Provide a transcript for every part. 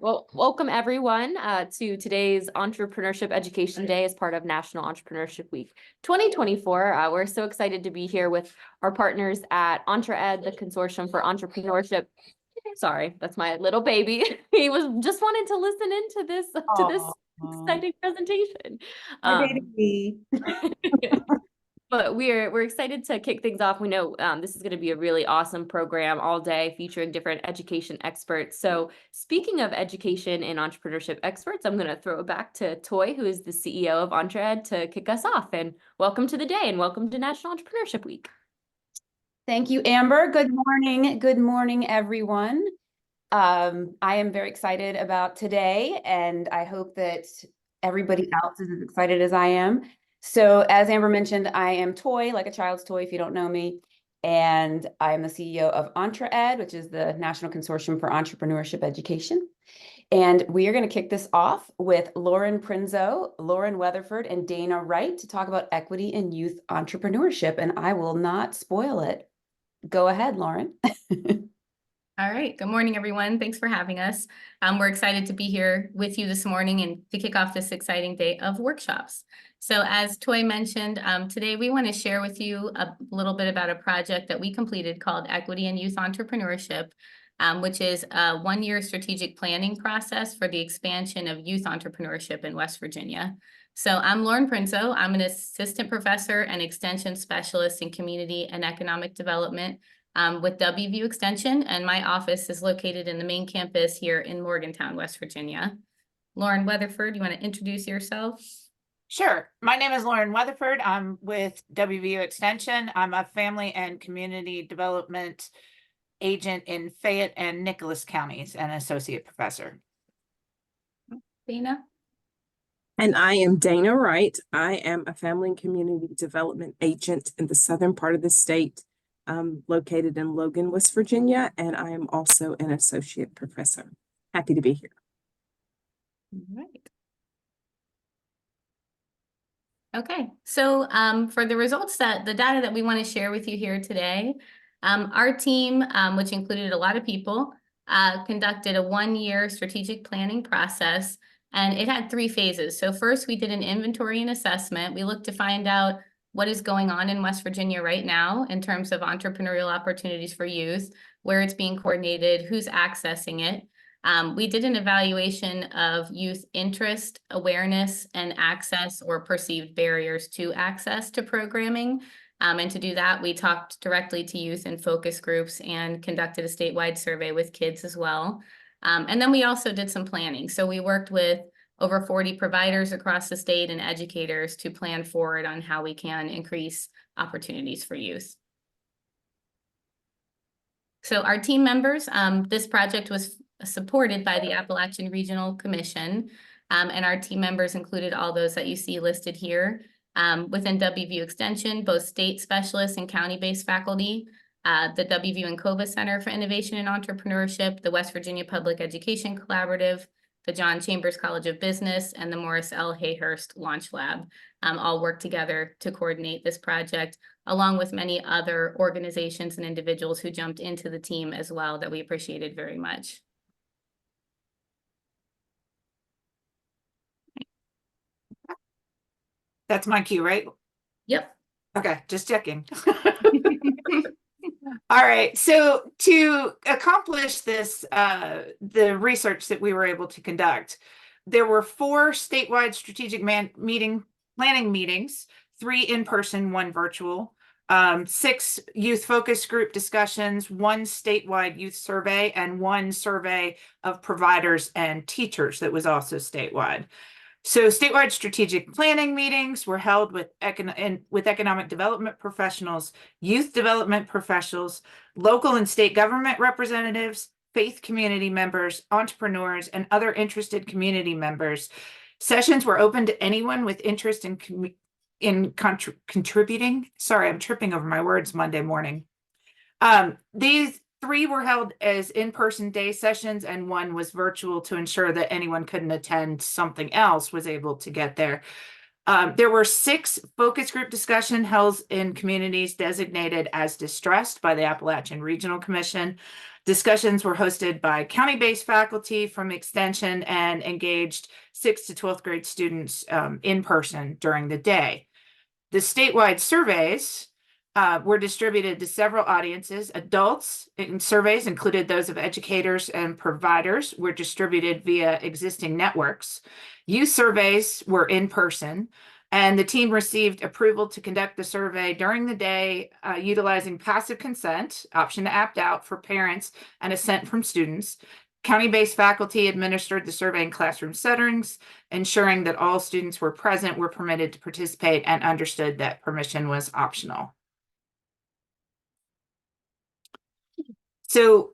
Well, welcome everyone to today's Entrepreneurship Education Day as part of National Entrepreneurship Week 2024. We're so excited to be here with our partners at EntreEd, the Consortium for Entrepreneurship. Sorry, that's my little baby. He was just wanted to listen into this exciting presentation. My baby. But we're excited to kick things off. We know this is going to be a really awesome program all day featuring different education experts. So speaking of education and entrepreneurship experts, I'm going to throw it back to Toy, who is the CEO of EntreEd, to kick us off. And welcome to the day and welcome to National Entrepreneurship Week. Thank you, Amber. Good morning. Good morning, everyone. I am very excited about today, and I hope that everybody else is as excited as I am. So as Amber mentioned, I am Toy, like a child's toy if you don't know me, and I am the CEO of EntreEd, which is the National Consortium for Entrepreneurship Education. And we are going to kick this off with Lauren Prinzo, Lauren Weatherford, and Dana Wright to talk about equity in youth entrepreneurship, and I will not spoil it. Go ahead, Lauren. All right. Good morning, everyone. Thanks for having us. We're excited to be here with you this morning and to kick off this exciting day of workshops. So as Toy mentioned, today we want to share with you a little bit about a project that we completed called Equity in Youth Entrepreneurship, which is a one-year strategic planning process for the expansion of youth entrepreneurship in West Virginia. So I'm Lauren Prinzo. I'm an assistant professor and extension specialist in community and economic development with WVU Extension, and my office is located in the main campus here in Morgantown, West Virginia. Lauren Weatherford, you want to introduce yourself? Sure. My name is Lauren Weatherford. I'm with WVU Extension. I'm a family and community development agent in Fayette and Nicholas counties and associate professor. Dana? And I am Dana Wright. I am a family and community development agent in the southern part of the state. I'm located in Logan, West Virginia, and I am also an associate professor. Happy to be here. All right. Okay, so for the results the data that we want to share with you here today, our team, which included a lot of people, conducted a one-year strategic planning process, and it had 3 phases. So first, we did an inventory and assessment. We looked to find out what is going on in West Virginia right now in terms of entrepreneurial opportunities for youth, where it's being coordinated, who's accessing it. We did an evaluation of youth interest, awareness, and access or perceived barriers to access to programming. And to do that, we talked directly to youth in focus groups and conducted a statewide survey with kids as well. And then we also did some planning. So we worked with over 40 providers across the state and educators to plan forward on how we can increase opportunities for youth. So our team members, this project was supported by the Appalachian Regional Commission, and our team members included all those that you see listed here. Within WVU Extension, both state specialists and county-based faculty, the WVU and COVA Center for Innovation and Entrepreneurship, the West Virginia Public Education Collaborative, the John Chambers College of Business, and the Morris L. Hayhurst Launch Lab all work together to coordinate this project, along with many other organizations and individuals who jumped into the team as well that we appreciated very much. That's my cue, right? Yep. Okay, just checking. All right, so to accomplish this, the research that we were able to conduct, there were 4 statewide strategic planning meetings, 3 in-person, 1 virtual, 6 youth focus group discussions, 1 statewide youth survey, and 1 survey of providers and teachers that was also statewide. So statewide strategic planning meetings were held with economic development professionals, youth development professionals, local and state government representatives, faith community members, entrepreneurs, and other interested community members. Sessions were open to anyone with interest in contributing. Sorry, I'm tripping over my words Monday morning. These 3 were held as in-person day sessions, and 1 was virtual to ensure that anyone couldn't attend something else was able to get there. There were 6 focus group discussion held in communities designated as distressed by the Appalachian Regional Commission. Discussions were hosted by county-based faculty from Extension and engaged 6th to 12th grade students in person during the day. The statewide surveys were distributed to several audiences. Adults in surveys included those of educators and providers were distributed via existing networks. Youth surveys were in person, and the team received approval to conduct the survey during the day utilizing passive consent, option to opt out for parents, and assent from students. County-based faculty administered the survey in classroom settings, ensuring that all students were present, were permitted to participate, and understood that permission was optional. So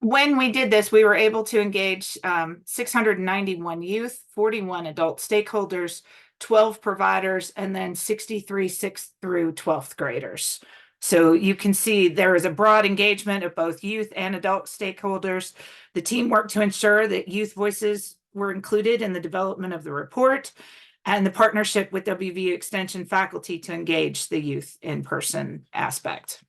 when we did this, we were able to engage 691 youth, 41 adult stakeholders, 12 providers, and then 63 6th through 12th graders. So you can see there is a broad engagement of both youth and adult stakeholders. The team worked to ensure that youth voices were included in the development of the report, and the partnership with WVU Extension faculty to engage the youth in-person aspect.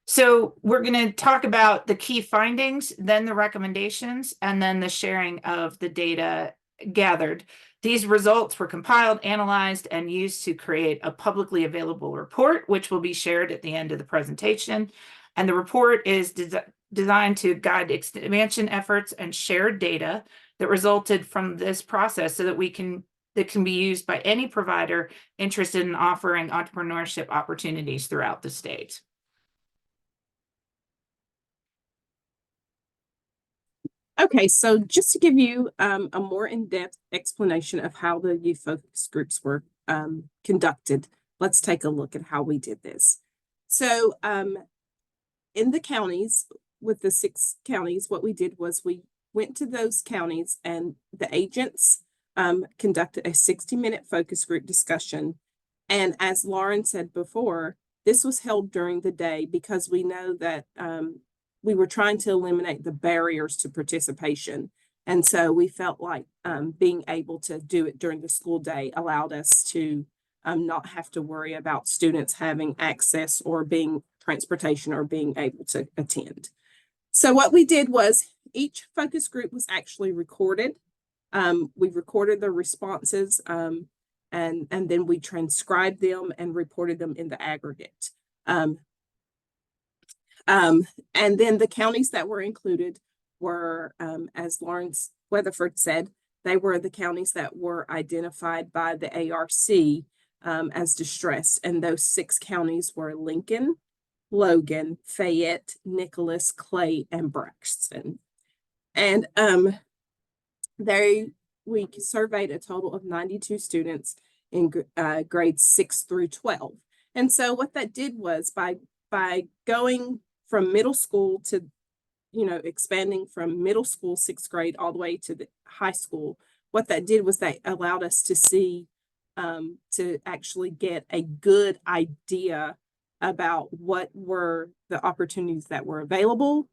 So we're going to talk about the key findings, then the recommendations, and then the sharing of the data gathered. These results were compiled, analyzed, and used to create a publicly available report, which will be shared at the end of the presentation. And the report is designed to guide expansion efforts and shared data that resulted from this process so that that can be used by any provider interested in offering entrepreneurship opportunities throughout the state. Okay, so just to give you a more in-depth explanation of how the youth focus groups were conducted, let's take a look at how we did this. So in the counties, with the 6 counties, what we did was we went to those counties and the agents conducted a 60-minute focus group discussion. And as Lauren said before, this was held during the day because we know that we were trying to eliminate the barriers to participation. And so we felt like being able to do it during the school day allowed us to not have to worry about students having access or being transportation or being able to attend. So what we did was each focus group was actually recorded. We recorded the responses and then we transcribed them and reported them in the aggregate. And then the counties that were included were, as Lawrence Weatherford said, they were the counties that were identified by the ARC as distressed. And those 6 counties were Lincoln, Logan, Fayette, Nicholas, Clay, and Braxton. And we surveyed a total of 92 students in grades 6 through 12. And so what that did was by going from middle school to, expanding from middle school, 6th grade, all the way to the high school, what that did was that allowed us to see, to actually get a good idea about what were the opportunities that were available,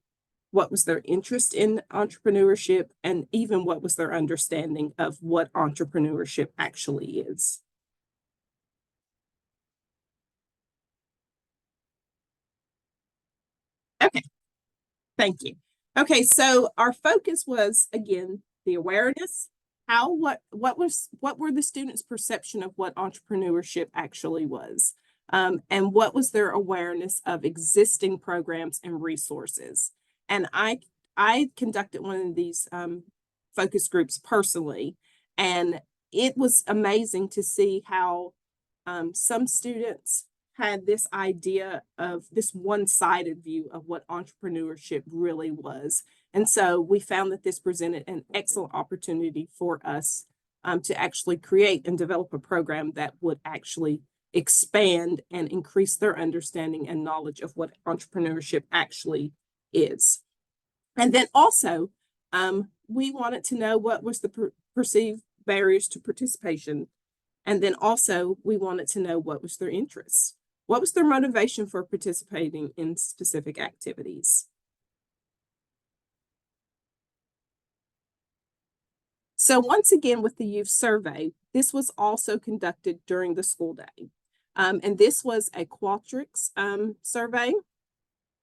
what was their interest in entrepreneurship, and even what was their understanding of what entrepreneurship actually is. Okay, thank you. Okay, so our focus was, again, the awareness. What were the students' perception of what entrepreneurship actually was? And what was their awareness of existing programs and resources? And I conducted one of these focus groups personally, and it was amazing to see how some students had this idea of this one-sided view of what entrepreneurship really was. And so we found that this presented an excellent opportunity for us to actually create and develop a program that would actually expand and increase their understanding and knowledge of what entrepreneurship actually is. And then also, we wanted to know what was the perceived barriers to participation. And then also, we wanted to know what was their interests. What was their motivation for participating in specific activities? So once again, with the youth survey, this was also conducted during the school day. And this was a Qualtrics survey.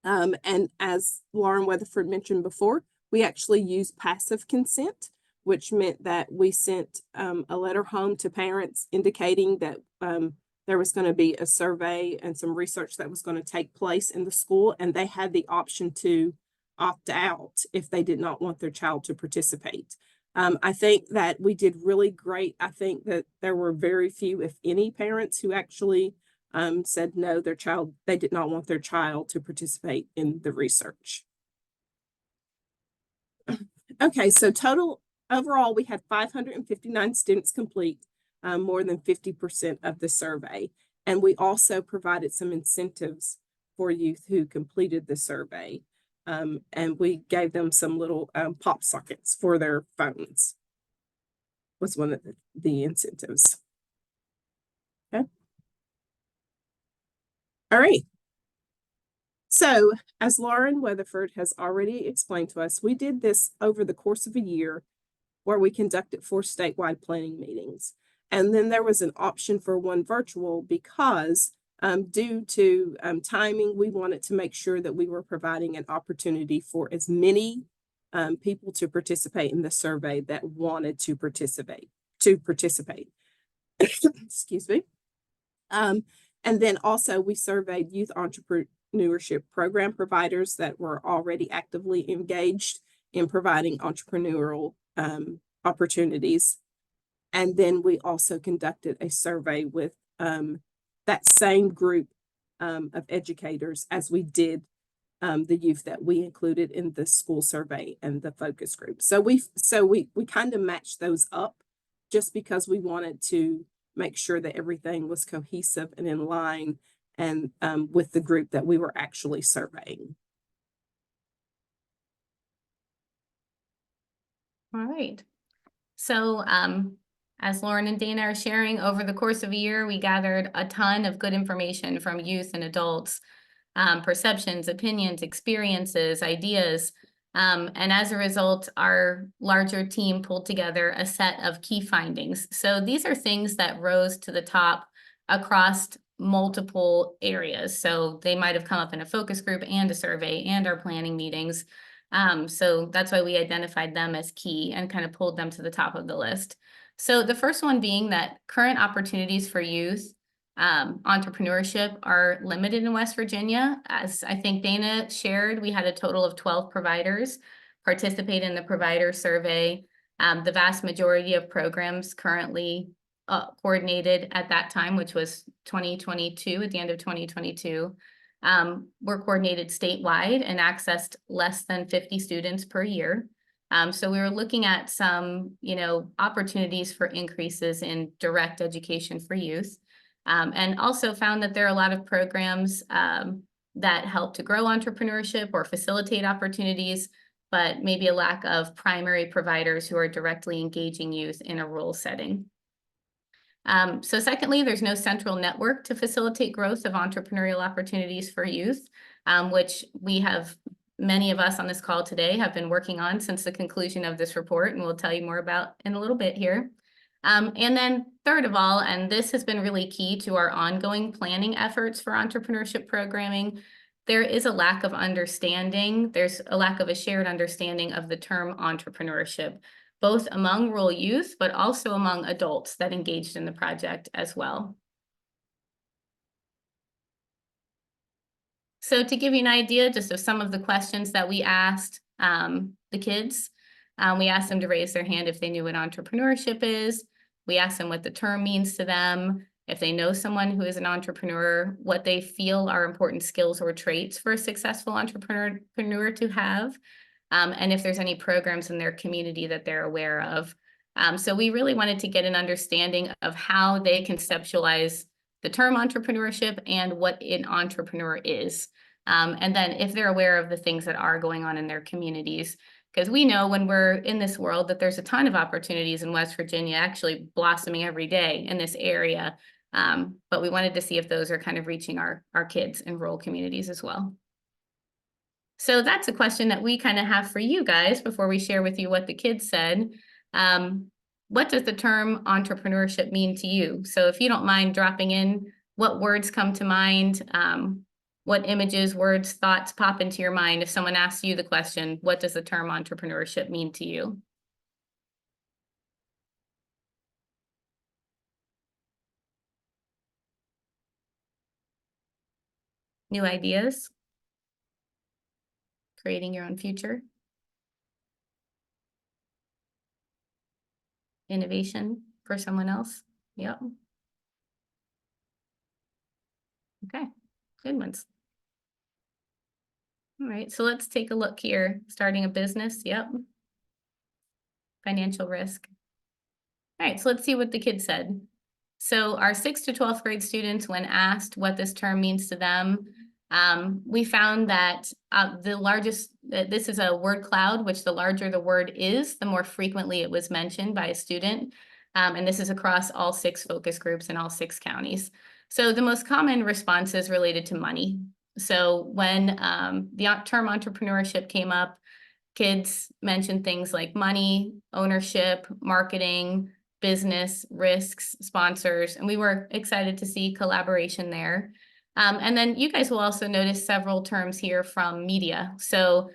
And as Lauren Weatherford mentioned before, we actually used passive consent, which meant that we sent a letter home to parents indicating that there was going to be a survey and some research that was going to take place in the school, and they had the option to opt out if they did not want their child to participate. I think that we did really great. I think that there were very few, if any, parents who actually said no, they did not want their child to participate in the research. Okay, so overall, we had 559 students complete, more than 50% of the survey. And we also provided some incentives for youth who completed the survey. And we gave them some little pop sockets for their phones, was one of the incentives. Okay. All right. So as Lauren Weatherford has already explained to us, we did this over the course of a year where we conducted 4 statewide planning meetings. And then there was an option for 1 virtual because due to timing, we wanted to make sure that we were providing an opportunity for as many people to participate in the survey that wanted to participate. Excuse me. And then also we surveyed youth entrepreneurship program providers that were already actively engaged in providing entrepreneurial opportunities. And then we also conducted a survey with that same group of educators as we did the youth that we included in the school survey and the focus group. So we kind of matched those up just because we wanted to make sure that everything was cohesive and in line and with the group that we were actually surveying. All right. So as Lauren and Dana are sharing, over the course of a year, we gathered a ton of good information from youth and adults, perceptions, opinions, experiences, ideas. And as a result, our larger team pulled together a set of key findings. So these are things that rose to the top across multiple areas. So they might have come up in a focus group and a survey and our planning meetings. So that's why we identified them as key and kind of pulled them to the top of the list. So the first one being that current opportunities for youth entrepreneurship are limited in West Virginia. As I think Dana shared, we had a total of 12 providers participate in the provider survey. The vast majority of programs currently coordinated at that time, which was 2022, at the end of 2022, were coordinated statewide and accessed less than 50 students per year. So we were looking at some, opportunities for increases in direct education for youth. And also found that there are a lot of programs that help to grow entrepreneurship or facilitate opportunities, but maybe a lack of primary providers who are directly engaging youth in a rural setting. So secondly, there's no central network to facilitate growth of entrepreneurial opportunities for youth, which many of us on this call today have been working on since the conclusion of this report, and we'll tell you more about in a little bit here. And then third of all, and this has been really key to our ongoing planning efforts for entrepreneurship programming, there is a lack of understanding. There's a lack of a shared understanding of the term entrepreneurship, both among rural youth, but also among adults that engaged in the project as well. So to give you an idea just of some of the questions that we asked the kids, we asked them to raise their hand if they knew what entrepreneurship is. We asked them what the term means to them, if they know someone who is an entrepreneur, what they feel are important skills or traits for a successful entrepreneur to have, and if there's any programs in their community that they're aware of. So we really wanted to get an understanding of how they conceptualize the term entrepreneurship and what an entrepreneur is. And then if they're aware of the things that are going on in their communities, because we know when we're in this world that there's a ton of opportunities in West Virginia actually blossoming every day in this area. But we wanted to see if those are kind of reaching our kids in rural communities as well. So that's a question that we kind of have for you guys before we share with you what the kids said. What does the term entrepreneurship mean to you? So if you don't mind dropping in what words come to mind, what images, words, thoughts pop into your mind if someone asks you the question, what does the term entrepreneurship mean to you? New ideas? Creating your own future? Innovation for someone else? Yep. Okay, good ones. All right, so let's take a look here. Starting a business, yep. Financial risk. All right, so let's see what the kids said. So our 6th to 12th grade students, when asked what this term means to them, we found that this is a word cloud, which the larger the word is, the more frequently it was mentioned by a student. And this is across all 6 focus groups in all 6 counties. So the most common responses related to money. So when the term entrepreneurship came up, kids mentioned things like money, ownership, marketing, business, risks, sponsors, and we were excited to see collaboration there. And then you guys will also notice several terms here from media. So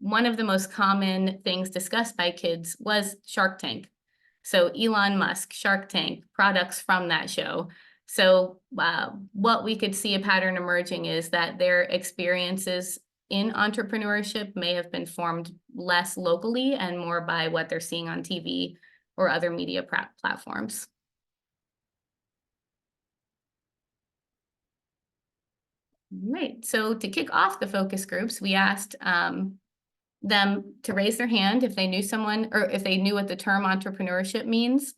one of the most common things discussed by kids was Shark Tank. So Elon Musk, Shark Tank, products from that show. So what we could see a pattern emerging is that their experiences in entrepreneurship may have been formed less locally and more by what they're seeing on TV or other media platforms. Right, so to kick off the focus groups, we asked them to raise their hand if they knew someone or if they knew what the term entrepreneurship means.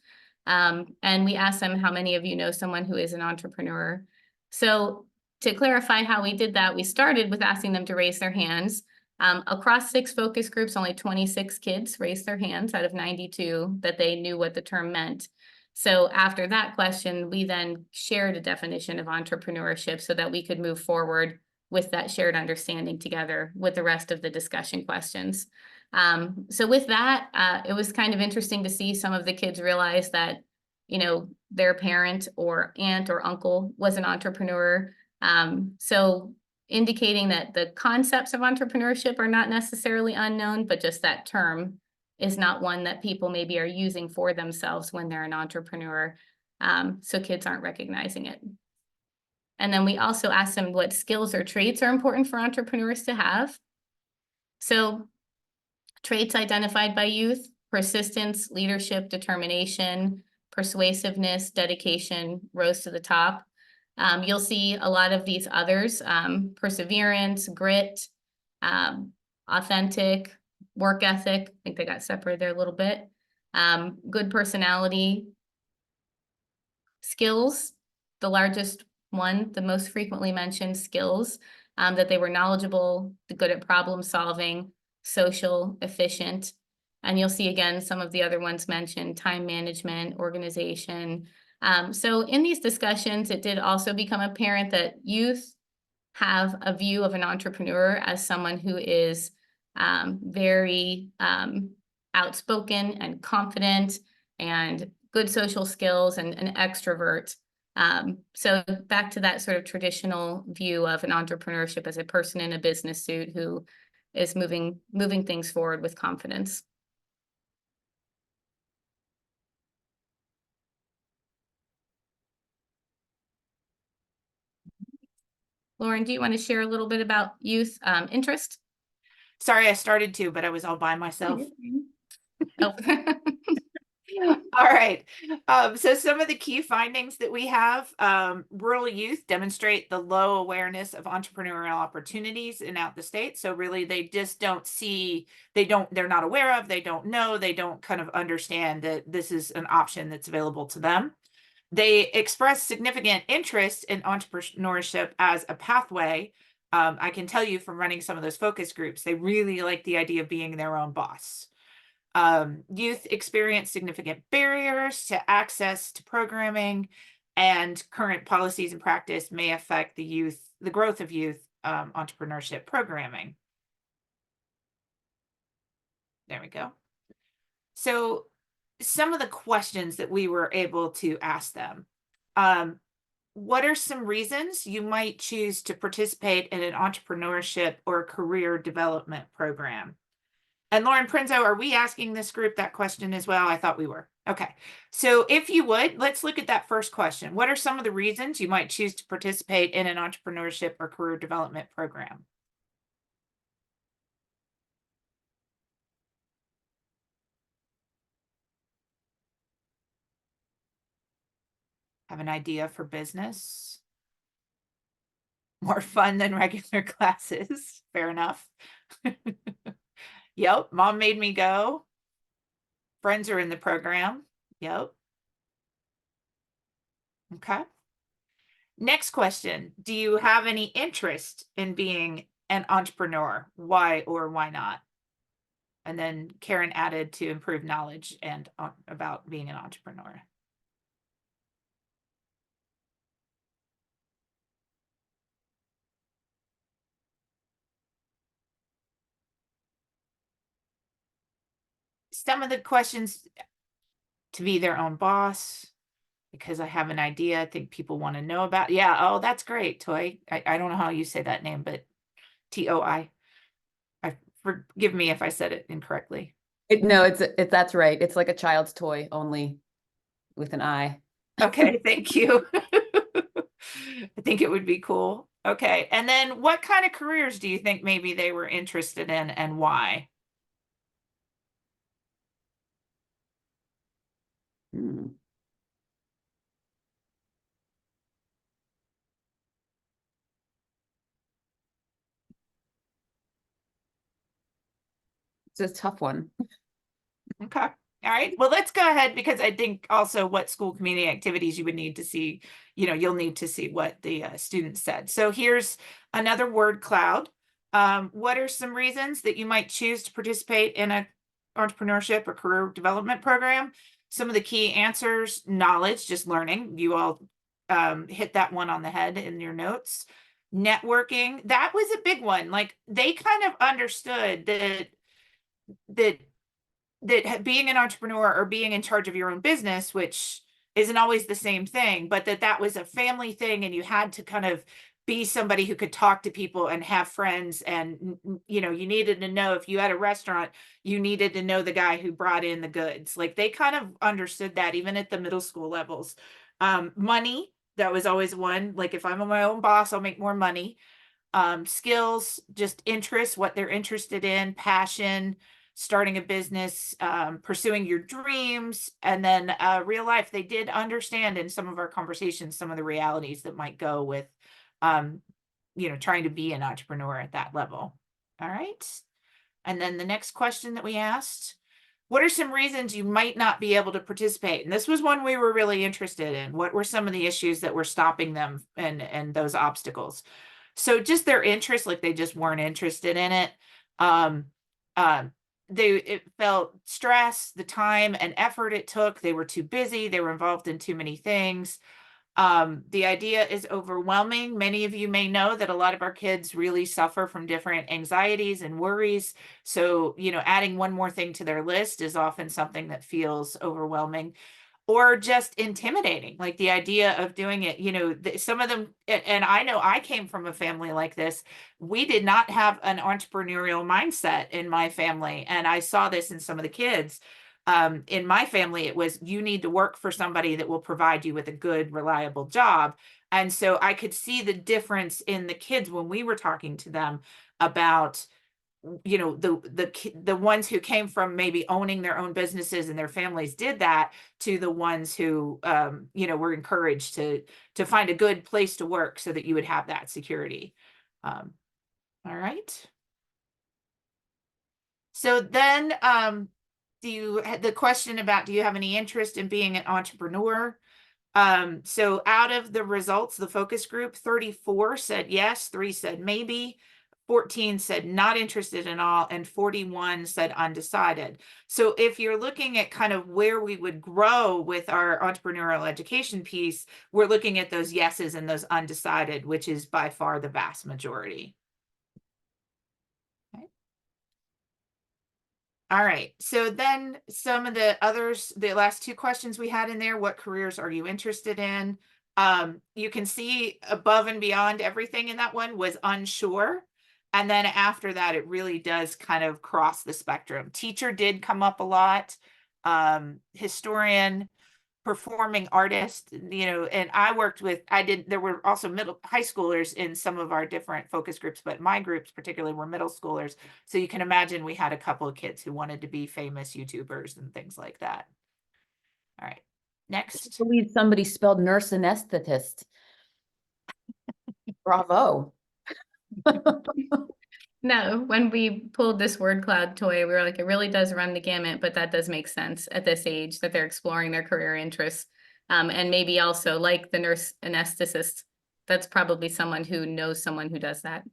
And we asked them, how many of you know someone who is an entrepreneur? So to clarify how we did that, we started with asking them to raise their hands. Across 6 focus groups, only 26 kids raised their hands out of 92 that they knew what the term meant. So after that question, we then shared a definition of entrepreneurship so that we could move forward with that shared understanding together with the rest of the discussion questions. So with that, it was kind of interesting to see some of the kids realize that, you know, their parent or aunt or uncle was an entrepreneur. So indicating that the concepts of entrepreneurship are not necessarily unknown, but just that term is not one that people maybe are using for themselves when they're an entrepreneur. So kids aren't recognizing it. And then we also asked them what skills or traits are important for entrepreneurs to have. So traits identified by youth: persistence, leadership, determination, persuasiveness, dedication, rose to the top. You'll see a lot of these others: perseverance, grit, authentic, work ethic. I think they got separated there a little bit. Good personality. Skills, the largest one, the most frequently mentioned skills, that they were knowledgeable, good at problem solving, social, efficient. And you'll see again some of the other ones mentioned: time management, organization. So in these discussions, it did also become apparent that youth have a view of an entrepreneur as someone who is very outspoken and confident and good social skills and an extrovert. So back to that sort of traditional view of an entrepreneurship as a person in a business suit who is moving things forward with confidence. Lauren, do you want to share a little bit about youth interest? Sorry, I started to, but I was all by myself. Oh. All right. So some of the key findings that we have: rural youth demonstrate the low awareness of entrepreneurial opportunities in out the state. So really, they just don't see, they're not aware of, they don't know, they don't kind of understand that this is an option that's available to them. They express significant interest in entrepreneurship as a pathway. I can tell you from running some of those focus groups, they really like the idea of being their own boss. Youth experience significant barriers to access to programming, and current policies and practice may affect the growth of youth entrepreneurship programming. There we go. So some of the questions that we were able to ask them. What are some reasons you might choose to participate in an entrepreneurship or career development program? And Lauren, Prinzo, are we asking this group that question as well? I thought we were. Okay. So if you would, let's look at that first question. What are some of the reasons you might choose to participate in an entrepreneurship or career development program? Have an idea for business? More fun than regular classes. Fair enough. Yep. Mom made me go. Friends are in the program. Yep. Okay. Next question. Do you have any interest in being an entrepreneur? Why or why not? And then Karen added to improve knowledge and about being an entrepreneur. Some of the questions: to be their own boss, because I have an idea I think people want to know about. Yeah, oh, that's great, Toy. I don't know how you say that name, but T-O-I. Forgive me if I said it incorrectly. No, that's right. It's like a child's toy, only with an I. Okay, thank you. I think it would be cool. Okay, and then what kind of careers do you think maybe they were interested in and why? Hmm. It's a tough one. Okay. All right. Well, let's go ahead, because I think also what school community activities you would need to see, you'll need to see what the students said. So here's another word cloud. What are some reasons that you might choose to participate in a entrepreneurship or career development program? Some of the key answers: knowledge, just learning. You all hit that one on the head in your notes. Networking, that was a big one. Like, they kind of understood that being an entrepreneur or being in charge of your own business, which isn't always the same thing, but that was a family thing, and you had to kind of be somebody who could talk to people and have friends, and you needed to know, if you had a restaurant, you needed to know the guy who brought in the goods. Like, they kind of understood that even at the middle school levels. Money, that was always one. Like, if I'm my own boss, I'll make more money. Skills, just interests, what they're interested in, passion, starting a business, pursuing your dreams, and then real life. They did understand in some of our conversations some of the realities that might go with trying to be an entrepreneur at that level. All right. And then the next question that we asked: what are some reasons you might not be able to participate? And this was one we were really interested in. What were some of the issues that were stopping them, and those obstacles? So just their interest, like they just weren't interested in it. It felt stress, the time and effort it took. They were too busy. They were involved in too many things. The idea is overwhelming. Many of you may know that a lot of our kids really suffer from different anxieties and worries. So, adding one more thing to their list is often something that feels overwhelming or just intimidating. Like, the idea of doing it, some of them, and I know I came from a family like this. We did not have an entrepreneurial mindset in my family. And I saw this in some of the kids. In my family, it was, you need to work for somebody that will provide you with a good, reliable job. And so I could see the difference in the kids when we were talking to them about the ones who came from maybe owning their own businesses and their families did that, to the ones who were encouraged to find a good place to work so that you would have that security. All right. So then the question about, do you have any interest in being an entrepreneur? So out of the results, the focus group, 34 said yes, 3 said maybe, 14 said not interested at all, and 41 said undecided. So if you're looking at kind of where we would grow with our entrepreneurial education piece, we're looking at those yeses and those undecided, which is by far the vast majority. Okay. All right, so then some of the others, the last two questions we had in there, what careers are you interested in? You can see above and beyond everything in that one was unsure. And then after that, it really does kind of cross the spectrum. Teacher did come up a lot, historian, performing artist, and there were also high schoolers in some of our different focus groups, but my groups particularly were middle schoolers. So you can imagine we had a couple of kids who wanted to be famous YouTubers and things like that. All right, next. I believe somebody spelled nurse anesthetist. Bravo. No, when we pulled this word cloud toy, we were like, it really does run the gamut, but that does make sense at this age that they're exploring their career interests. And maybe also like the nurse anesthetist, that's probably someone who knows someone who does that.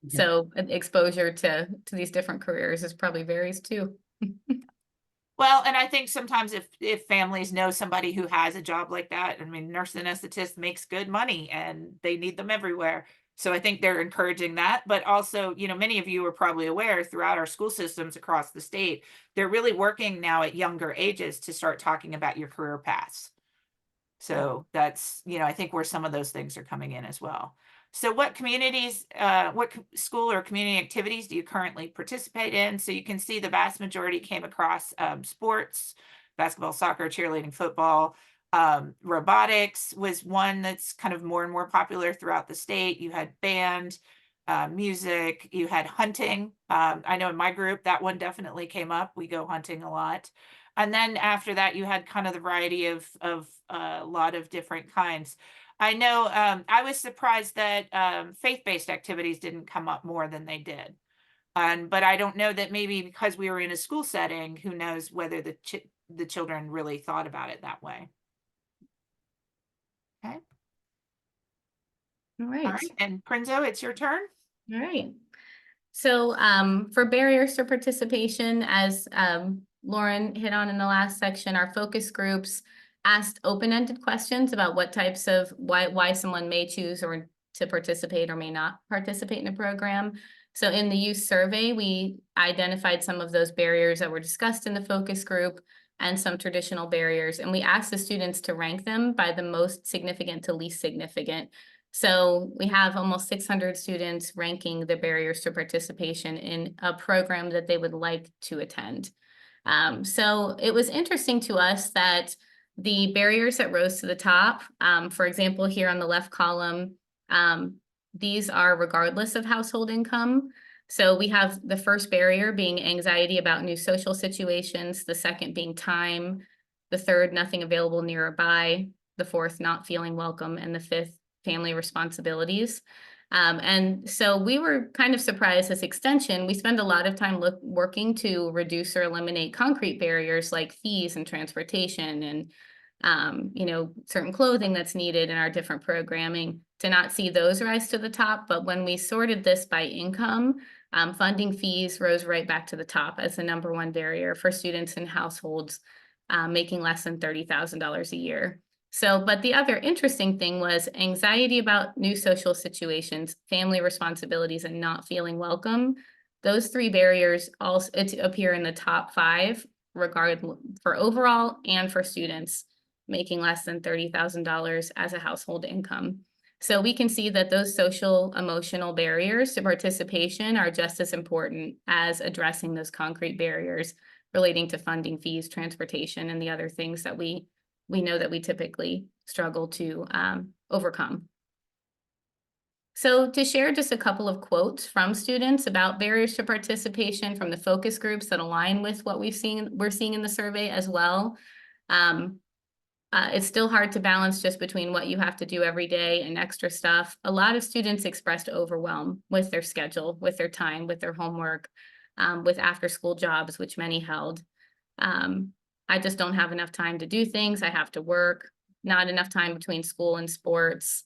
So exposure to these different careers is probably varies too. Well, and I think sometimes if families know somebody who has a job like that, I mean, nurse anesthetist makes good money and they need them everywhere. So I think they're encouraging that, but also, many of you are probably aware throughout our school systems across the state, they're really working now at younger ages to start talking about your career paths. So that's, I think where some of those things are coming in as well. So what school or community activities do you currently participate in? So you can see the vast majority came across sports, basketball, soccer, cheerleading, football. Robotics was one that's kind of more and more popular throughout the state. You had band, music, you had hunting. I know in my group, that one definitely came up. We go hunting a lot. And then after that, you had kind of the variety of a lot of different kinds. I know I was surprised that faith-based activities didn't come up more than they did. But I don't know that maybe because we were in a school setting, who knows whether the children really thought about it that way. Okay. All right. All right. And Prinzo, it's your turn. All right. So for barriers to participation, as Lauren hit on in the last section, our focus groups asked open-ended questions about what types of why someone may choose or to participate or may not participate in a program. So in the youth survey, we identified some of those barriers that were discussed in the focus group and some traditional barriers. And we asked the students to rank them by the most significant to least significant. So we have almost 600 students ranking the barriers to participation in a program that they would like to attend. So it was interesting to us that the barriers that rose to the top, for example, here on the left column, these are regardless of household income. So we have the first barrier being anxiety about new social situations, the second being time, the third, nothing available nearby, the fourth, not feeling welcome, and the fifth, family responsibilities. And so we were kind of surprised as Extension. We spend a lot of time working to reduce or eliminate concrete barriers like fees and transportation and certain clothing that's needed in our different programming, to not see those rise to the top. But when we sorted this by income, funding fees rose right back to the top as the #1 barrier for students in households making less than $30,000 a year. So, but the other interesting thing was anxiety about new social situations, family responsibilities, and not feeling welcome. Those 3 barriers also appear in the top 5, for overall and for students making less than $30,000 as a household income. So we can see that those social emotional barriers to participation are just as important as addressing those concrete barriers relating to funding, fees, transportation, and the other things that we know that we typically struggle to overcome. So to share just a couple of quotes from students about barriers to participation from the focus groups that align with what we're seeing in the survey as well. It's still hard to balance just between what you have to do every day and extra stuff. A lot of students expressed overwhelm with their schedule, with their time, with their homework, with after-school jobs, which many held. I just don't have enough time to do things. I have to work, not enough time between school and sports.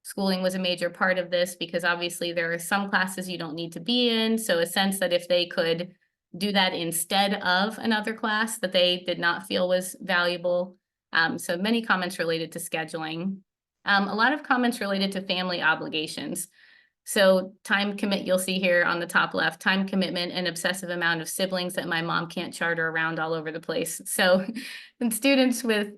Schooling was a major part of this because obviously there are some classes you don't need to be in. So a sense that if they could do that instead of another class that they did not feel was valuable. So many comments related to scheduling. A lot of comments related to family obligations. So time commit, you'll see here on the top left, time commitment and obsessive amount of siblings that my mom can't charter around all over the place. So and students with,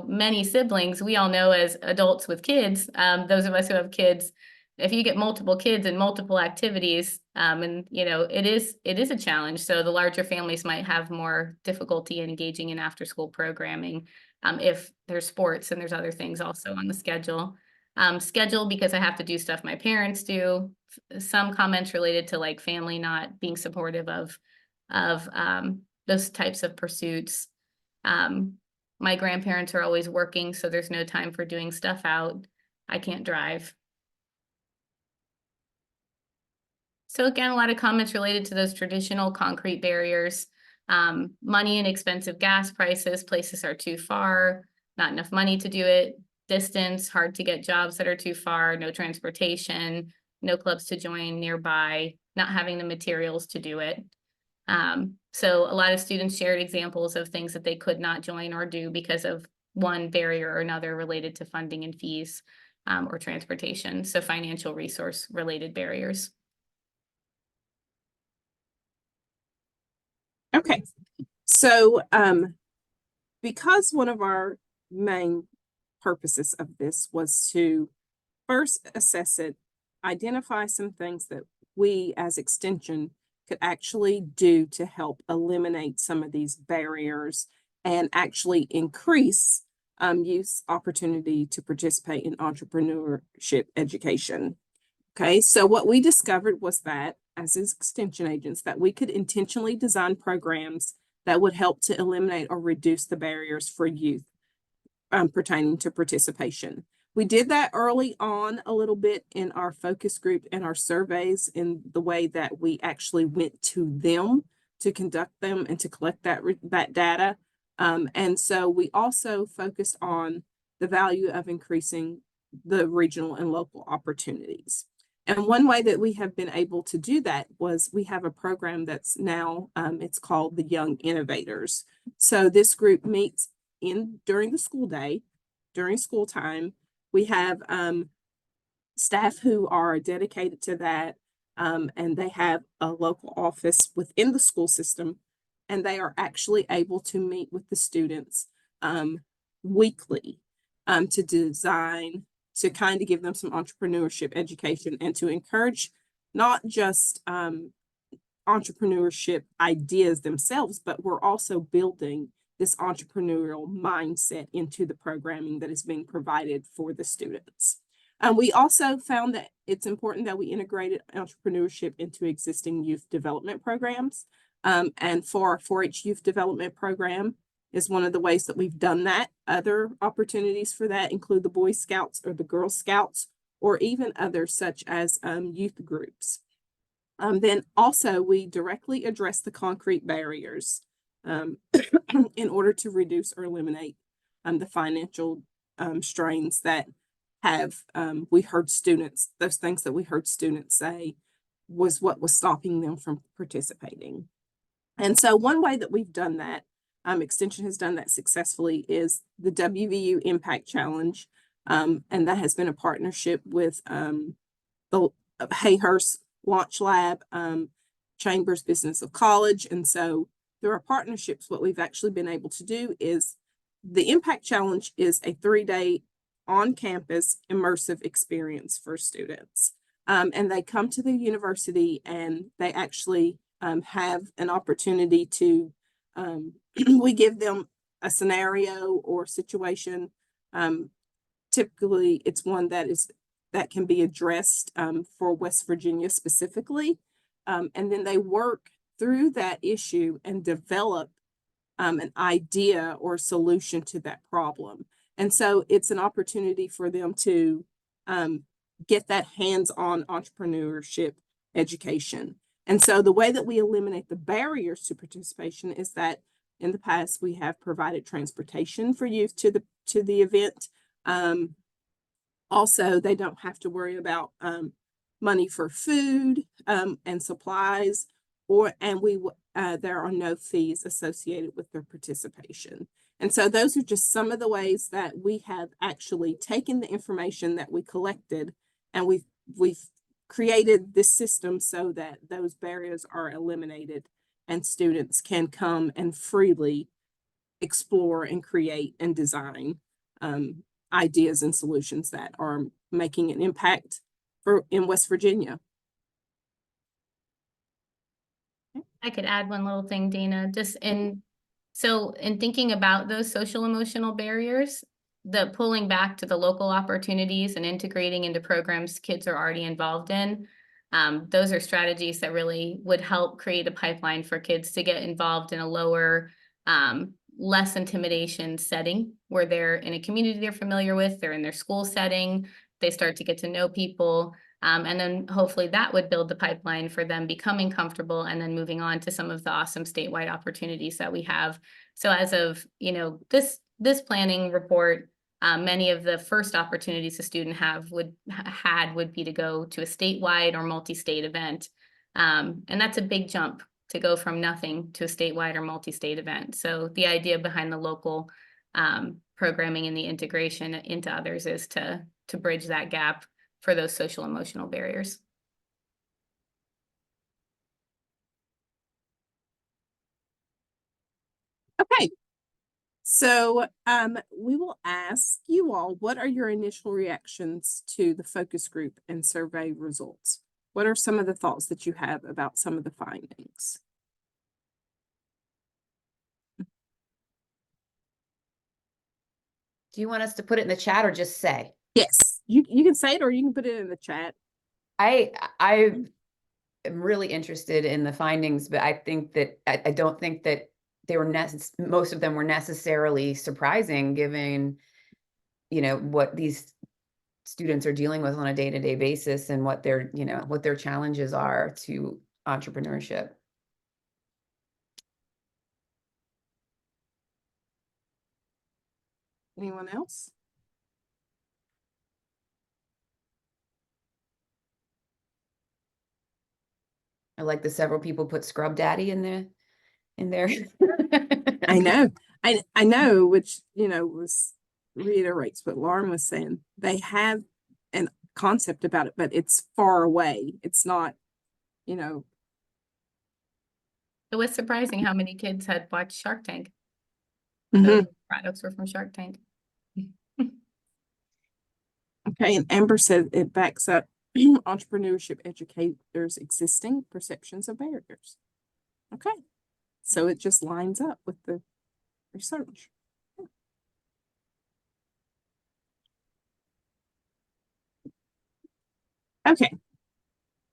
many siblings, we all know as adults with kids, those of us who have kids, if you get multiple kids and multiple activities, it is a challenge. So the larger families might have more difficulty in engaging in after school programming, if there's sports and there's other things also on the schedule. Schedule because I have to do stuff my parents do. Some comments related to like family not being supportive of those types of pursuits. My grandparents are always working, so there's no time for doing stuff out. I can't drive. So again, a lot of comments related to those traditional concrete barriers. Money and expensive gas prices, places are too far, not enough money to do it. Distance, hard to get jobs that are too far, no transportation, no clubs to join nearby, not having the materials to do it. So a lot of students shared examples of things that they could not join or do because of one barrier or another related to funding and fees, or transportation. So financial resource related barriers. Okay, so because one of our main purposes of this was to first assess it, identify some things that we as Extension could actually do to help eliminate some of these barriers and actually increase youth opportunity to participate in entrepreneurship education. Okay, so what we discovered was that as Extension agents, that we could intentionally design programs that would help to eliminate or reduce the barriers for youth pertaining to participation. We did that early on a little bit in our focus group and our surveys in the way that we actually went to them to conduct them and to collect that data. And so we also focused on the value of increasing the regional and local opportunities. And one way that we have been able to do that was we have a program that's now, it's called the Young Innovators. So this group meets during the school day, during school time. We have staff who are dedicated to that, and they have a local office within the school system, and they are actually able to meet with the students weekly to design, to kind of give them some entrepreneurship education and to encourage not just entrepreneurship ideas themselves, but we're also building this entrepreneurial mindset into the programming that is being provided for the students. We also found that it's important that we integrated entrepreneurship into existing youth development programs. And for our 4-H youth development program is one of the ways that we've done that. Other opportunities for that include the Boy Scouts or the Girl Scouts, or even others such as youth groups. Then also we directly address the concrete barriers in order to reduce or eliminate the financial strains that we heard students, those things that we heard students say was what was stopping them from participating. And so one way that we've done that, Extension has done that successfully, is the WVU Impact Challenge. And that has been a partnership with the Hayhurst Launch Lab, Chambers Business of College. And so through our partnerships, what we've actually been able to do is the Impact Challenge is a 3-day on-campus immersive experience for students. And they come to the university and they actually have an opportunity to, we give them a scenario or situation. Typically, it's one that can be addressed for West Virginia specifically. And then they work through that issue and develop an idea or solution to that problem. And so it's an opportunity for them to get that hands-on entrepreneurship education. And so the way that we eliminate the barriers to participation is that in the past we have provided transportation for youth to the event. Also, they don't have to worry about money for food and supplies, there are no fees associated with their participation. And so those are just some of the ways that we have actually taken the information that we collected and we've created this system so that those barriers are eliminated and students can come and freely explore and create and design ideas and solutions that are making an impact in West Virginia. I could add one little thing, Dana, so in thinking about those social emotional barriers, the pulling back to the local opportunities and integrating into programs kids are already involved in, those are strategies that really would help create a pipeline for kids to get involved in a lower, less intimidation setting where they're in a community they're familiar with, they're in their school setting, they start to get to know people. And then hopefully that would build the pipeline for them becoming comfortable and then moving on to some of the awesome statewide opportunities that we have. So as of, this planning report, many of the first opportunities a student would be to go to a statewide or multi-state event. And that's a big jump to go from nothing to a statewide or multi-state event. So the idea behind the local programming and the integration into others is to bridge that gap for those social emotional barriers. Okay. So we will ask you all, what are your initial reactions to the focus group and survey results? What are some of the thoughts that you have about some of the findings? Do you want us to put it in the chat or just say? Yes, you can say it or you can put it in the chat. I am really interested in the findings, but I think that I don't think that they were most of them were necessarily surprising given, what these students are dealing with on a day-to-day basis and what their challenges are to entrepreneurship. Anyone else? I like the several people put Scrub Daddy in there. I know. I know, which, reiterates what Lauren was saying. They have an concept about it, but it's far away. It's not, It was surprising how many kids had watched Shark Tank. The products were from Shark Tank. Okay, and Amber said it backs up entrepreneurship educators' existing perceptions of barriers. Okay, so it just lines up with the research. Okay,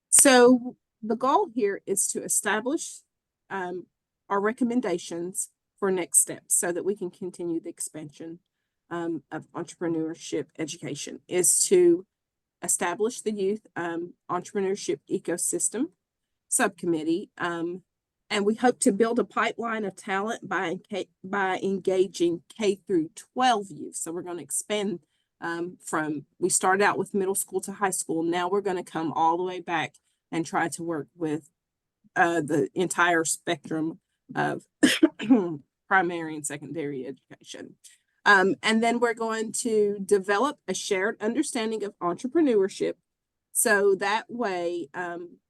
so the goal here is to establish our recommendations for next steps so that we can continue the expansion of entrepreneurship education, is to establish the youth entrepreneurship ecosystem subcommittee. And we hope to build a pipeline of talent by engaging K through 12 youth. So we're going to expand we started out with middle school to high school. Now we're going to come all the way back and try to work with the entire spectrum of primary and secondary education. And then we're going to develop a shared understanding of entrepreneurship. So that way,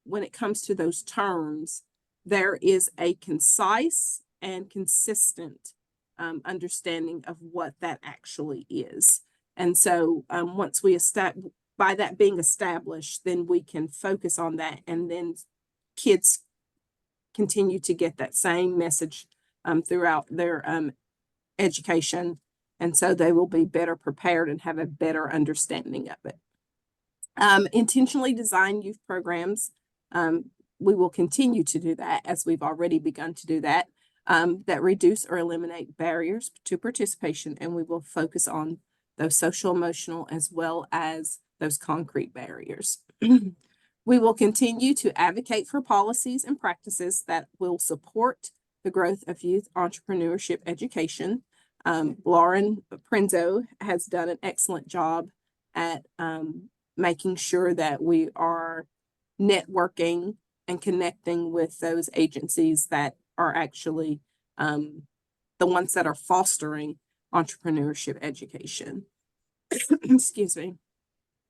when it comes to those terms, there is a concise and consistent understanding of what that actually is. And so once we by that being established, then we can focus on that, and then kids continue to get that same message throughout their education. And so they will be better prepared and have a better understanding of it. Intentionally design youth programs. We will continue to do that, as we've already begun to do that, that reduce or eliminate barriers to participation. And we will focus on those social, emotional, as well as those concrete barriers. We will continue to advocate for policies and practices that will support the growth of youth entrepreneurship education. Lauren Prinzo has done an excellent job at making sure that we are networking and connecting with those agencies that are actually the ones that are fostering entrepreneurship education. Excuse me.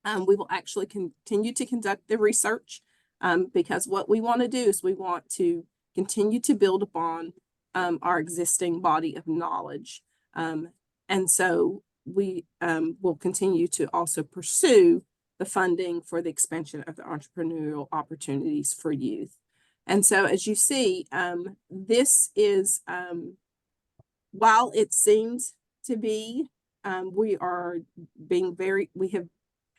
We will actually continue to conduct the research because what we want to do is we want to continue to build upon our existing body of knowledge. And so we will continue to also pursue the funding for the expansion of the entrepreneurial opportunities for youth. And so as you see, this is, while it seems to be, we have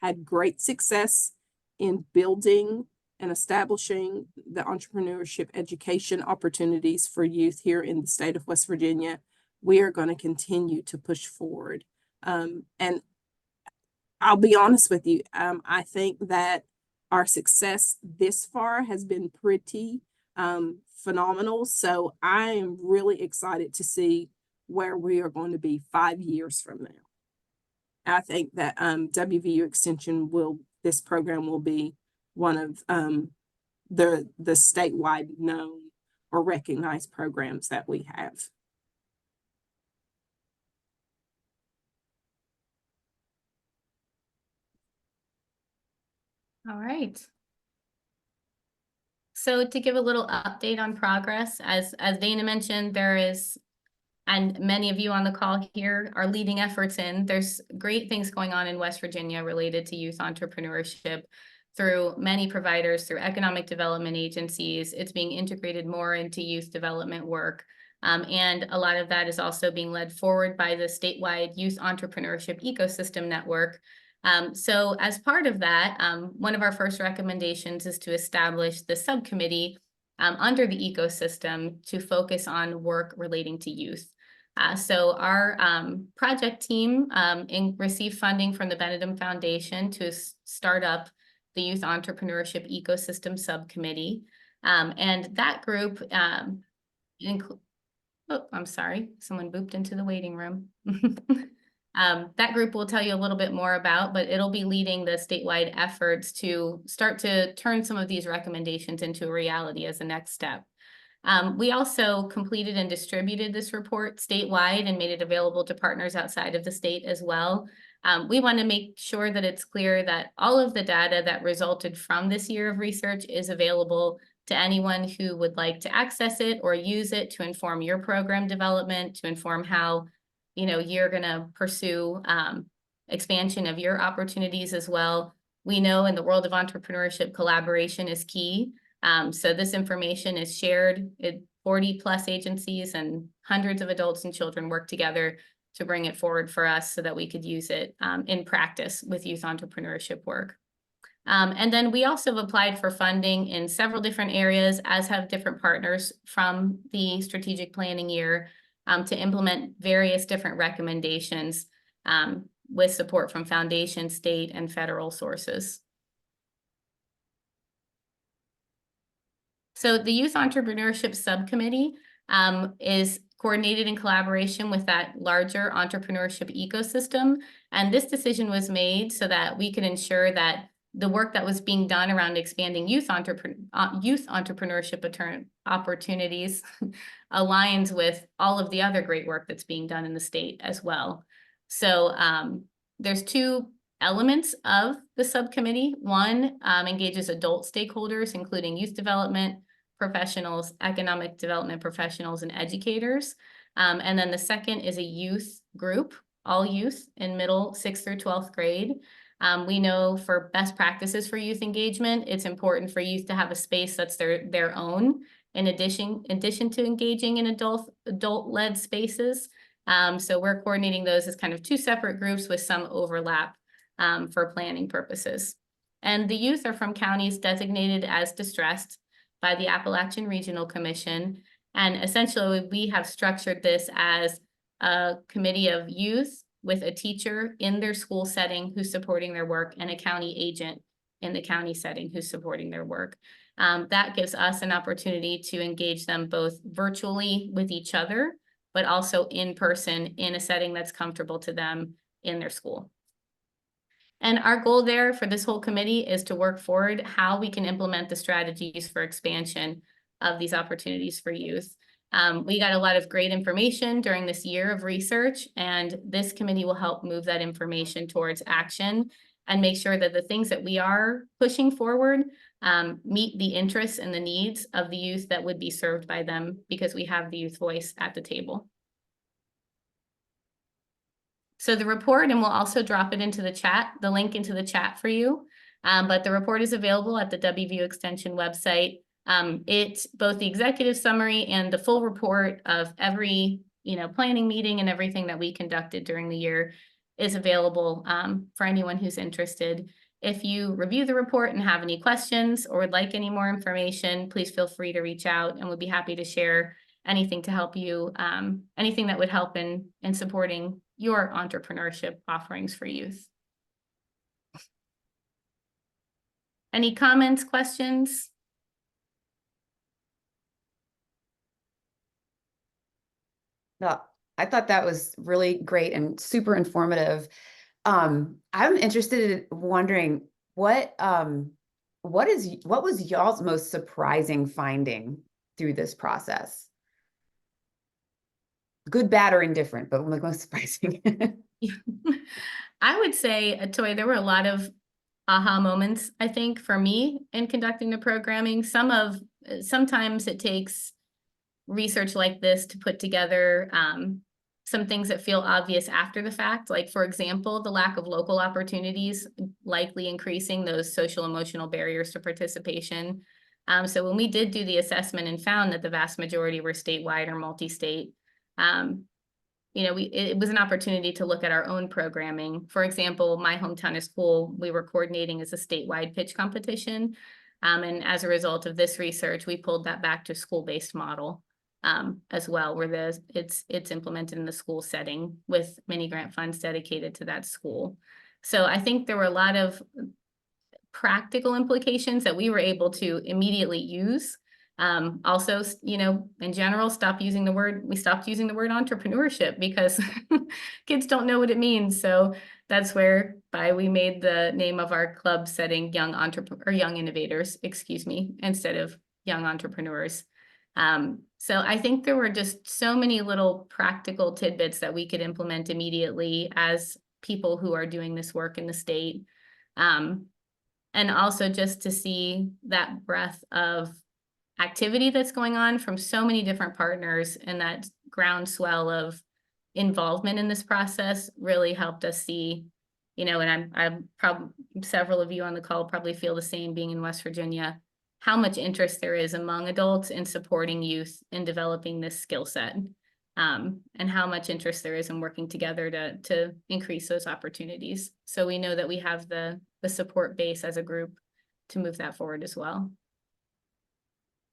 had great success in building and establishing the entrepreneurship education opportunities for youth here in the state of West Virginia. We are going to continue to push forward. And I'll be honest with you, I think that our success this far has been pretty phenomenal. So I am really excited to see where we are going to be 5 years from now. I think that WVU Extension this program will be one of the statewide known or recognized programs that we have. All right. So to give a little update on progress, as Dana mentioned, there is, and many of you on the call here are leading efforts there's great things going on in West Virginia related to youth entrepreneurship through many providers, through economic development agencies. It's being integrated more into youth development work. And a lot of that is also being led forward by the statewide youth entrepreneurship ecosystem network. So as part of that, one of our first recommendations is to establish the subcommittee under the ecosystem to focus on work relating to youth. So our project team received funding from the Benedum Foundation to start up the Youth Entrepreneurship Ecosystem Subcommittee. And that group, oh, I'm sorry, someone booped into the waiting room. That group will tell you a little bit more about, but it'll be leading the statewide efforts to start to turn some of these recommendations into a reality as a next step. We also completed and distributed this report statewide and made it available to partners outside of the state as well. We want to make sure that it's clear that all of the data that resulted from this year of research is available to anyone who would like to access it or use it to inform your program development, to inform how you're going to pursue expansion of your opportunities as well. We know in the world of entrepreneurship, collaboration is key. So this information is shared. 40 plus agencies and hundreds of adults and children work together to bring it forward for us so that we could use it in practice with youth entrepreneurship work. And then we also have applied for funding in several different areas, as have different partners from the strategic planning year to implement various different recommendations with support from foundation, state, and federal sources. So the Youth Entrepreneurship Subcommittee is coordinated in collaboration with that larger entrepreneurship ecosystem. And this decision was made so that we could ensure that the work that was being done around expanding youth entrepreneurship opportunities aligns with all of the other great work that's being done in the state as well. So there's two elements of the subcommittee. One engages adult stakeholders, including youth development professionals, economic development professionals, and educators. And then the second is a youth group, all youth in middle 6th through 12th grade. We know for best practices for youth engagement, it's important for youth to have a space that's their own, in addition to engaging in adult-led spaces. So we're coordinating those as kind of two separate groups with some overlap for planning purposes. And the youth are from counties designated as distressed by the Appalachian Regional Commission. And essentially, we have structured this as a committee of youth with a teacher in their school setting who's supporting their work and a county agent in the county setting who's supporting their work. That gives us an opportunity to engage them both virtually with each other, but also in person in a setting that's comfortable to them in their school. And our goal there for this whole committee is to work forward how we can implement the strategies for expansion of these opportunities for youth. We got a lot of great information during this year of research, and this committee will help move that information towards action and make sure that the things that we are pushing forward meet the interests and the needs of the youth that would be served by them, because we have the youth voice at the table. So the report, and we'll also drop it into the chat, the link into the chat for you. But the report is available at the WVU Extension website. It's both the executive summary and the full report of every, planning meeting and everything that we conducted during the year is available for anyone who's interested. If you review the report and have any questions or would like any more information, please feel free to reach out, and we'll be happy to share anything to help you, anything that would help in supporting your entrepreneurship offerings for youth. Any comments, questions? No, I thought that was really great and super informative. I'm interested in wondering what was y'all's most surprising finding through this process? Good, bad, or indifferent, but like most surprising. I would say, Toy, there were a lot of aha moments, I think, for me in conducting the programming. Sometimes it takes research like this to put together some things that feel obvious after the fact. Like, for example, the lack of local opportunities likely increasing those social emotional barriers to participation. So when we did do the assessment and found that the vast majority were statewide or multi-state, it was an opportunity to look at our own programming. For example, my hometown of school, we were coordinating as a statewide pitch competition. And as a result of this research, we pulled that back to school-based model as well, where it's implemented in the school setting with mini grant funds dedicated to that school. So I think there were a lot of practical implications that we were able to immediately use. Also, in general, we stopped using the word entrepreneurship because kids don't know what it means. So that's whereby we made the name of our club setting young innovators, instead of young entrepreneurs. So I think there were just so many little practical tidbits that we could implement immediately as people who are doing this work in the state. And also just to see that breadth of activity that's going on from so many different partners, and that groundswell of involvement in this process really helped us see, and I'm probably, several of you on the call probably feel the same, being in West Virginia, how much interest there is among adults in supporting youth in developing this skill set, and how much interest there is in working together to increase those opportunities. So we know that we have the support base as a group to move that forward as well.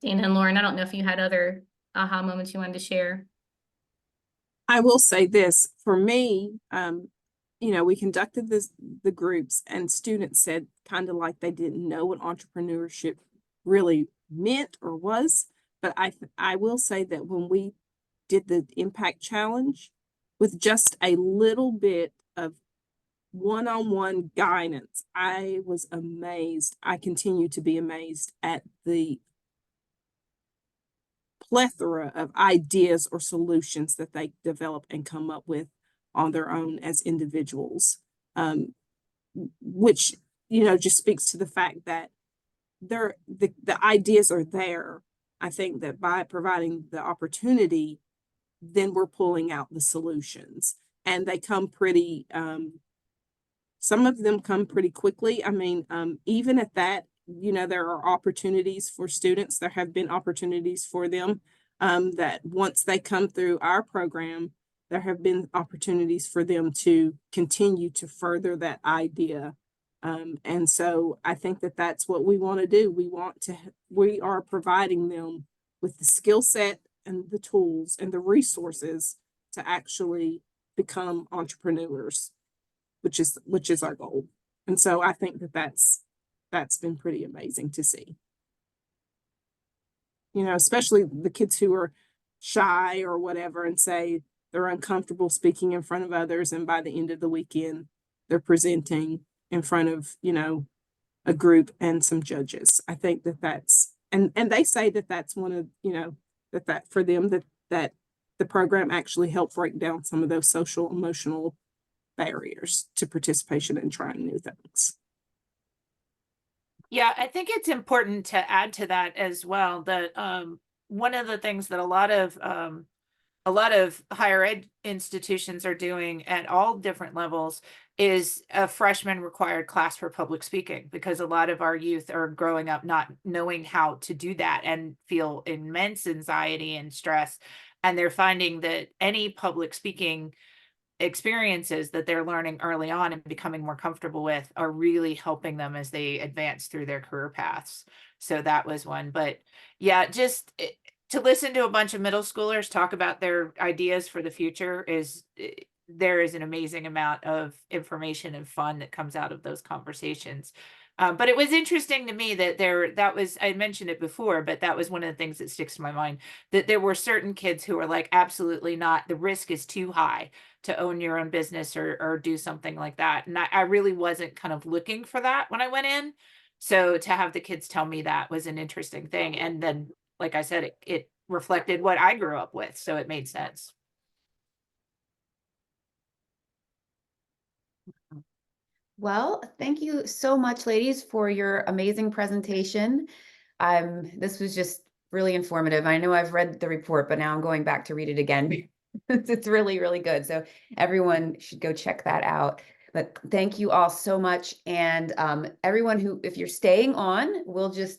Dana and Lauren, I don't know if you had other aha moments you wanted to share. I will say this, for me, we conducted the groups, and students said kind of like they didn't know what entrepreneurship really meant or was. But I will say that when we did the impact challenge, with just a little bit of one-on-one guidance, I was amazed. I continue to be amazed at the plethora of ideas or solutions that they develop and come up with on their own as individuals, which just speaks to the fact that the ideas are there. I think that by providing the opportunity, then we're pulling out the solutions, and they come pretty. Some of them come pretty quickly. I mean, even at that, there are opportunities for students. There have been opportunities for them that once they come through our program, there have been opportunities for them to continue to further that idea. And so I think that that's what we want to do. We are providing them with the skill set and the tools and the resources to actually become entrepreneurs, which is our goal. And so I think that that's been pretty amazing to see. Especially the kids who are shy or whatever and say they're uncomfortable speaking in front of others, and by the end of the weekend, they're presenting in front of, a group and some judges. I think that that's, and they say that that's one of, that for them, that the program actually helped break down some of those social emotional barriers to participation and trying new things. Yeah, I think it's important to add to that as well that one of the things that a lot of higher ed institutions are doing at all different levels is a freshman required class for public speaking, because a lot of our youth are growing up not knowing how to do that and feel immense anxiety and stress. And they're finding that any public speaking experiences that they're learning early on and becoming more comfortable with are really helping them as they advance through their career paths. So that was one. But yeah, just to listen to a bunch of middle schoolers talk about their ideas for the future is there is an amazing amount of information and fun that comes out of those conversations. But it was interesting to me that I mentioned it before, but that was one of the things that sticks to my mind, that there were certain kids who were like, absolutely not, the risk is too high to own your own business or do something like that. And I really wasn't kind of looking for that when I went in. So to have the kids tell me that was an interesting thing. And then, like I said, it reflected what I grew up with. So it made sense. Well, thank you so much, ladies, for your amazing presentation. This was just really informative. I know I've read the report, but now I'm going back to read it again. It's really, really good. So everyone should go check that out. But thank you all so much. And everyone who, if you're staying on, we'll just